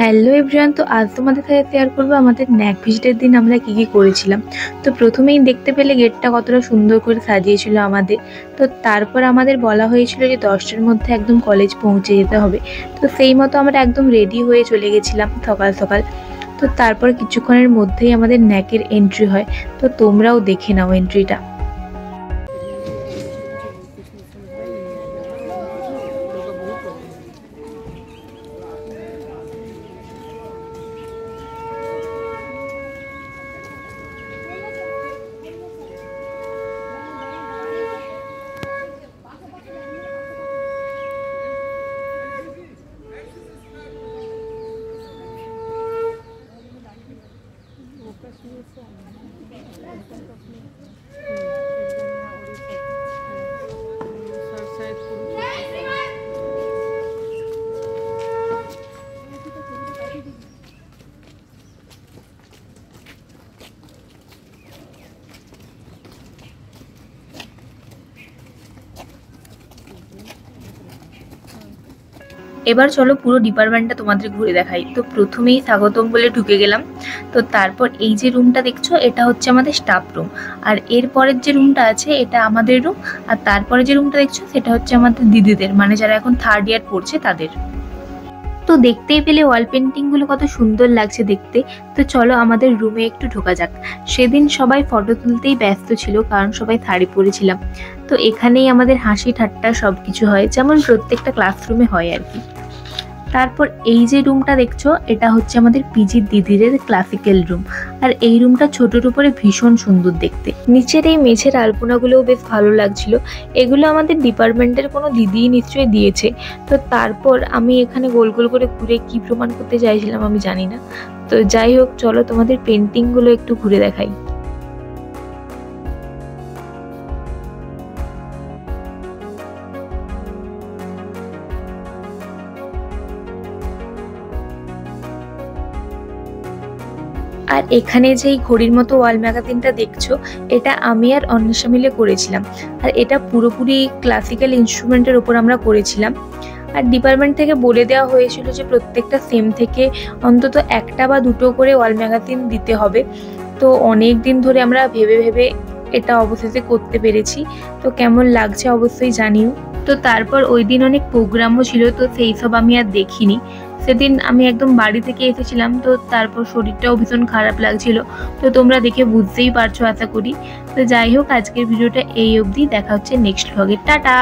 Hello everyone, তো আজ তোমাদের সাথে শেয়ার করবো আমাদের ন্যাক ভিজিটের দিন আমরা কি কি করেছিলাম। তো প্রথমেই দেখতে পেলে গেটটা কতটা সুন্দর করে সাজিয়েছিল আমাদের। তো তারপর আমাদের বলা হয়েছিল যে 10টার মধ্যে একদম কলেজ পৌঁছে যেতে হবে। তো সেই মতো আমরা একদম রেডি হয়ে চলে গেছিলাম সকাল সকাল। তো তারপর কিছুক্ষণের মধ্যেই আমাদের ন্যাকের এন্ট্রি হয়। তো তোমরাও দেখে নাও এন্ট্রিটা। এবার চলো পুরো ডিপার্টমেন্টটা তোমাদের ঘুরে দেখাই। তো প্রথমেই স্বাগতম বলে ঢুকে গেলাম। তো তারপর এই যে রুমটা দেখছো এটা হচ্ছে আমাদের স্টাফ রুম, আর এরপরের যে রুমটা আছে এটা আমাদের রুম, আর তারপরে যে রুমটা দেখছো সেটা হচ্ছে আমাদের দিদিদের, মানে যারা এখন 3rd ইয়ার পড়ছে তাদের। তো দেখতেই পেলে ওয়াল পেন্টিং গুলো কত সুন্দর লাগছে দেখতে। তো চলো আমাদের রুমে একটু ঢোকা যাক। সেদিন সবাই ফটো তুলতেই ব্যস্ত ছিল, কারণ সবাই শাড়ি পরেছিলাম। তো এখানেই আমাদের হাসি ঠাট্টা সবকিছু হয়, যেমন প্রত্যেকটা ক্লাসরুমে হয় আর কি। তারপর এই যে রুমটা দেখছো এটা হচ্ছে আমাদের পিজির দিদিদের ক্লাসিক্যাল রুম, আর এই রুমটা ছোটোর উপরে ভীষণ সুন্দর দেখতে। নিচের এই মেঝের আলপনাগুলোও বেশ ভালো লাগছিল। এগুলো আমাদের ডিপার্টমেন্টের কোনো দিদিই নিশ্চয়ই দিয়েছে। তো তারপর আমি এখানে গোল গোল করে ঘুরে কি প্রমাণ করতে চাইছিলাম আমি জানি না। তো যাই হোক, চলো তোমাদের পেন্টিংগুলো একটু ঘুরে দেখাই। আর এখানে যেই ঘড়ির মতো ওয়াল ম্যাগাজিনটা দেখছো এটা আমি আর অন্বেষা মিলে করেছিলাম। আর এটা পুরোপুরি ক্লাসিক্যাল ইনস্ট্রুমেন্টের উপর আমরা করেছিলাম। আর ডিপার্টমেন্ট থেকে বলে দেওয়া হয়েছিল যে প্রত্যেকটা সেম থেকে অন্তত একটা বা দুটো করে ওয়াল ম্যাগাজিন দিতে হবে। তো অনেক দিন ধরে আমরা ভেবে ভেবে এটা অবশেষে করতে পেরেছি। তো কেমন লাগছে অবশ্যই জানিও। তো তারপর ওই দিন অনেক প্রোগ্রামও ছিল, তো সেই সব আমি আর দেখিনি। সেদিন আমি একদম বাড়ি থেকে এসেছিলাম, তো তারপর শরীরটাও ভীষণ খারাপ লাগছিল। তো তোমরা দেখে বুঝতেই পারছো আশা করি। তো যাই হোক, আজকের ভিডিওটা এই অবধি। দেখা হচ্ছে নেক্সট ভ্লগে। টাটা।